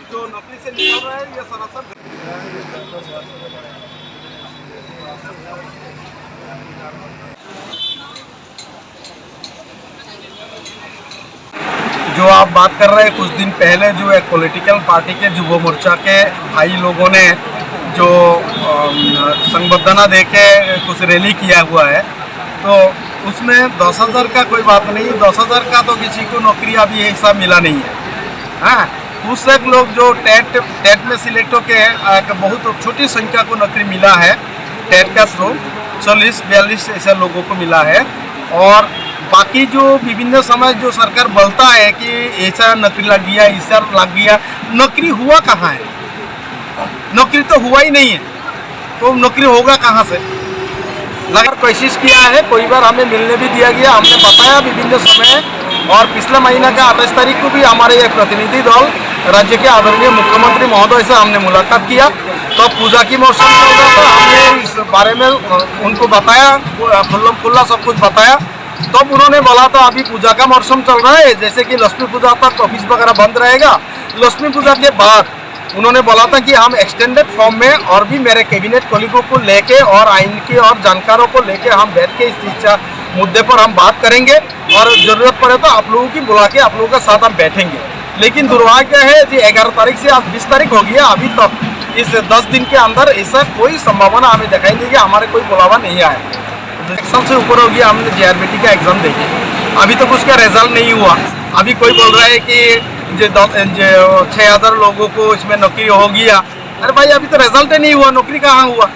जो नौकरी से निकल रहा है ये सरासर जो आप बात कर रहे हैं, कुछ दिन पहले जो एक पॉलिटिकल पार्टी के युवा मोर्चा के भाई लोगों ने जो संबर्धना दे के कुछ रैली किया हुआ है, तो उसमें 10,000 का कोई बात नहीं, 10,000 का तो किसी को नौकरी अभी ऐसा मिला नहीं है। हाँ, कुछ एक लोग जो टेट में सिलेक्ट होकर बहुत छोटी संख्या को नौकरी मिला है, टेट का थ्रू 40-42 ऐसे लोगों को मिला है। और बाकी जो विभिन्न समय जो सरकार बोलता है कि ऐसा नौकरी लग गया, ऐसा लग गया, नौकरी हुआ कहाँ है? नौकरी तो हुआ ही नहीं है, तो नौकरी होगा कहाँ से? लगातार कोशिश किया है, कोई बार हमें मिलने भी दिया गया, हमने बताया विभिन्न समय। और पिछले महीने का 28 तारीख को भी हमारे एक प्रतिनिधि दल राज्य के आदरणीय मुख्यमंत्री महोदय से हमने मुलाकात किया। तो पूजा की मौसम चल रहा था, हमने इस बारे में उनको बताया, खुल्ला सब कुछ बताया। तब उन्होंने बोला था अभी पूजा का मौसम चल रहा है, जैसे कि लक्ष्मी पूजा तक ऑफिस वगैरह बंद रहेगा। लक्ष्मी पूजा के बाद उन्होंने बोला था कि हम एक्सटेंडेड फॉर्म में और भी मेरे कैबिनेट कोलीगों को लेके और आइन के और जानकारों को लेके हम बैठ के इस चीज़ मुद्दे पर हम बात करेंगे, और ज़रूरत पड़े तो आप लोगों की बुला के आप लोगों के साथ हम बैठेंगे। लेकिन दुर्भाग्य है कि 11 तारीख से आज 20 तारीख हो गया, अभी तक इस 10 दिन के अंदर ऐसा कोई संभावना हमें दिखाई देगी, हमारे कोई बुलावा नहीं आया। इलेक्शन से ऊपर हो गया, हमने JRBT का एग्ज़ाम देखे, अभी तक उसका रिजल्ट नहीं हुआ। अभी कोई बोल रहा है कि जो 6,000 लोगों को इसमें नौकरी हो गया। अरे भाई, अभी तो रिजल्ट ही नहीं हुआ, नौकरी कहाँ हुआ?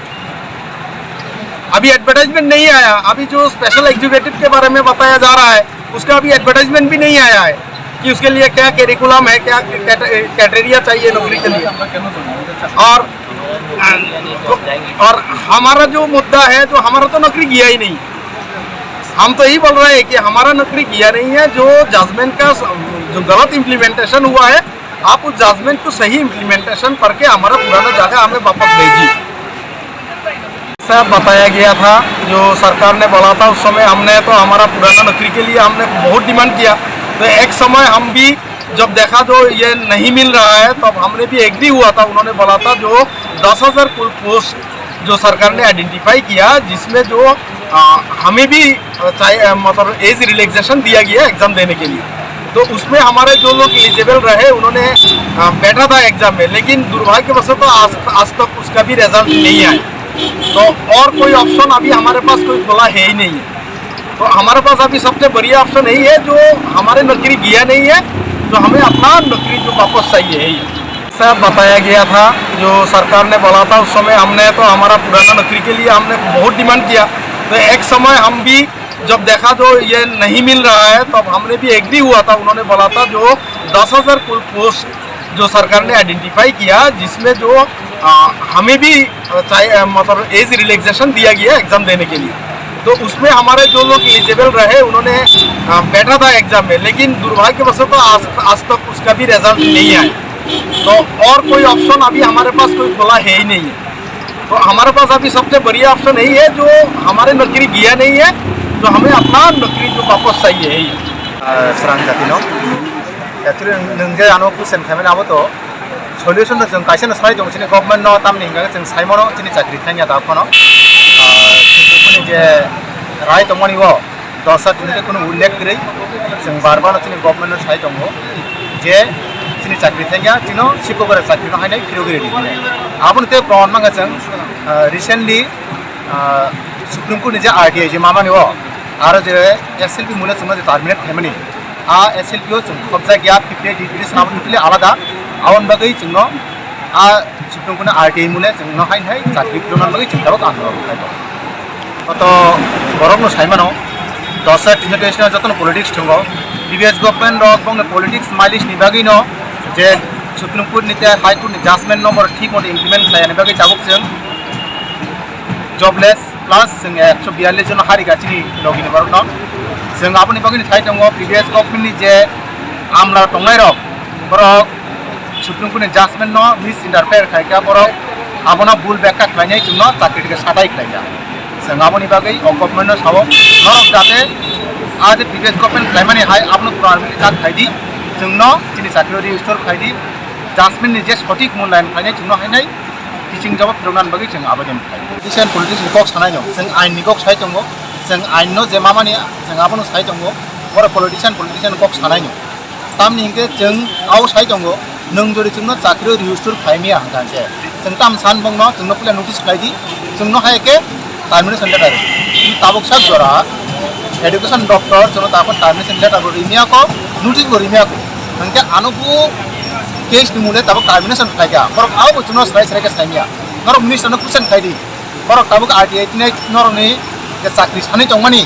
अभी एडवर्टाइजमेंट नहीं आया। अभी जो स्पेशल एग्जीक्यूटिव के बारे में बताया जा रहा है, उसका अभी एडवर्टाइजमेंट भी नहीं आया है कि उसके लिए क्या करिकुलम है, क्या क्राइटेरिया चाहिए नौकरी के लिए। और हमारा जो मुद्दा है, जो हमारा तो नौकरी गया ही नहीं, हम तो यही बोल रहे हैं कि हमारा नौकरी गया नहीं है। जो जजमेंट का जो गलत इम्प्लीमेंटेशन हुआ है, आप उस जजमेंट को सही इम्प्लीमेंटेशन करके हमारा पुराना जगह हमें वापस भेजिए। ऐसा बताया गया था, जो सरकार ने बोला था उस समय, हमने तो हमारा पुराना नौकरी के लिए हमने बहुत डिमांड किया। तो एक समय हम भी जब देखा जो ये नहीं मिल रहा है, तब हमने भी एग्री हुआ था। उन्होंने बोला था जो 10,000 कुल पोस्ट जो सरकार ने आइडेंटिफाई किया, जिसमें जो हमें भी मतलब एज रिलैक्सेशन दिया गया एग्ज़ाम देने के लिए, तो उसमें हमारे जो लोग एलिजिबल रहे उन्होंने बैठा था एग्ज़ाम में। लेकिन दुर्भाग्यवश तो आज तक उसका भी रिजल्ट नहीं आया। तो और कोई ऑप्शन अभी हमारे पास कोई खुला है ही नहीं है। तो हमारे पास अभी सबसे बढ़िया ऑप्शन यही है, जो हमारे नौकरी गया नहीं है, तो हमें अपना नौकरी जो वापस चाहिए यही है। ऐसा बताया गया था, जो सरकार ने बोला था उस समय, हमने तो हमारा पुराना नौकरी के लिए हमने बहुत डिमांड किया। तो एक समय हम भी जब देखा जो ये नहीं मिल रहा है, तब हमने भी एग्री हुआ था। उन्होंने बोला था जो 10,000 कुल पोस्ट जो सरकार ने आइडेंटिफाई किया, जिसमें जो हमें भी मतलब एज रिलैक्सेशन दिया गया एग्ज़ाम देने के लिए, तो उसमें हमारे जो लोग एलिजिबल रहे उन्होंने बैठा था एग्ज़ाम में। लेकिन दुर्भाग्यवश तो आज तक उसका भी रिजल्ट नहीं आया। तो और कोई ऑप्शन अभी हमारे पास कोई खुला है ही नहीं है। तो हमारे पास अभी सबसे बढ़िया ऑप्शन यही है, जो हमारे नौकरी गया नहीं है, तो हमें अपना नौकरी जो वापस चाहिए यही है। सरang jati no actually nungge ano kusen khamen abo to solution no jeng kaisa no sai jong chini government no tam ninga jeng saimono chini chakri thanya da kono kuni je rai to moni wo 10 dinike kono ullekh kri jeng barbar no chini government no sai jongo je chini chakri thanya chino sikokore chakri no hainai phirogiri di abon te prawn manga jeng recently supreme court ni je RTI je mama ni wo aro je SLP mule chungna je terminate khaimani SLP o chung khobja gya 58 degree samun nukle alada awon bagai chungno supreme court RTI mule chungno hainai chakri pronan bagai chungtaro andoro khai to borok no saimano 10 international joton politics thungo previous government rok bong politics mileage ni bagi no je supreme court ni te high court ni judgment number thik mode implement khaiyani bagai chabuk jeng jobless plus 142 জন হারিগাছিনি লগিনি বারো ন जों आपनि बागैनि Thai दङ previous government नि जे आमला टंनाय रक बरक supreme court नि judgement न miss इन्टारफेयर खायका बरक आबना bull बेका खायनाय जोंनो चाकरिखौ सादाय खायका जों आपनि बागै गभर्नमेन्ट न सावो नरक जाते आज प्रिभियास गभर्नमेन्ट खायमानि हाय आपनो प्राइवेट काट खायदि जोंनो जिनि चाकरि रिस्टोर खायदि जास्टमेंट नि जे सठिक मूल्यायन खायनाय जोंनो हायनाय टीचिंग जब प्रोग्राम बगै जों आवेदन खाय पॉलिटिशियन कक सानाय दं जों आइन नि कक साय दङ जों आइन नो जे मामानि जों आबोनो साय दङ बर पॉलिटिशियन कक सानाय दं तामनि हिंके जों आव साय दङ नों जदि जोंनो चाकरि रिजिस्टर खायमिया हांगासे जों ताम सान बंनो जोंनो पुला नोटिस खायदि जोंनो हायके टर्मिनेशन लेटर ताबक सा जरा एडुकेशन डॉक्टर जोंनो ताको टर्मिनेशन लेटर रिमिया को नोटिस रिमिया को नंके आनुबु केस निमुले ताबक टर्मिनेशन खायगा बरक आव जोंनो साय के सायमिया नरक मिनिस्टर क्वेश्चन खायदि बरक ताबक आरटीआई तिनाय नरनि जे चाकरि सानै दंमानि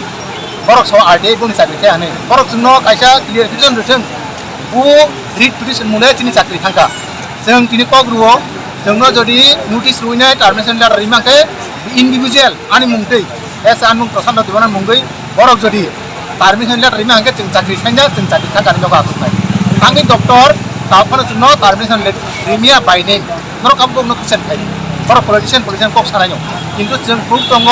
बरक सो आरटीआई बुनि चाकरि खायाने बरक जोंनो कायसा क्लियर फिजन रथों बु रिट पिटिशन मुले तिनि चाकरि थांका जों तिनि कग्रुओ जोंनो जदि नोटिस रुइनाय टर्मिनेशन लेटर रिमाके इंडिविजुअल आनि मुंगदै एस आनु प्रशांत देवान मुंगै बरक जदि टर्मिनेशन लेटर रिमाके जों चाकरि थांगा जों चाकरि थांगानि दगा आसुनाय आंनि डॉक्टर ताफोर जोंनो टर्मिनेशन लेटर रिमिया बायने नरक आबो नो क्वेश्चन खायदि बरक पॉलिटिशियन कक सानाय दं किन्तु जों प्रूफ दङ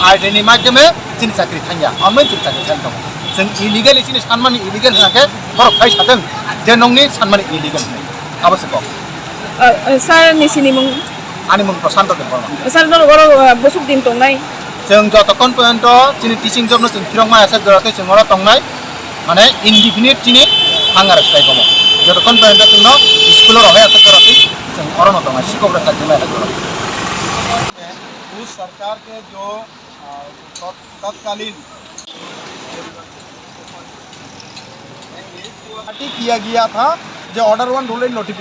आरटीआई माध्यमे तिनि चाकरि थांगा आमोन जों चाकरि थांगा जों इलिगेल इसिनि सानमानि इलिगेल होनाके बरक फाय साथों जे नंनि सानमानि इलिगेल आवश्यक सार निसिनि मुं आनि मुं प्रशांत देवान सार नगर बसुक दिन तंनाय जों जतकन पर्यन्त तिनि टीचिंग जबनो जों फिरंमा एसे जराखै जों अरा तंनाय माने इनडिफिनिट तिनि हांगार स्ट्राइक दङ जतकन पर्यन्त जोंनो स्कुल रहाय एसे जराखै जों अरा न तंनाय सिकब्रा चाकरि माय जराखै उस सरकार के जो तत्कालीन किया गया था जो ऑर्डर 1 रूल एंड नोटिफिकेशन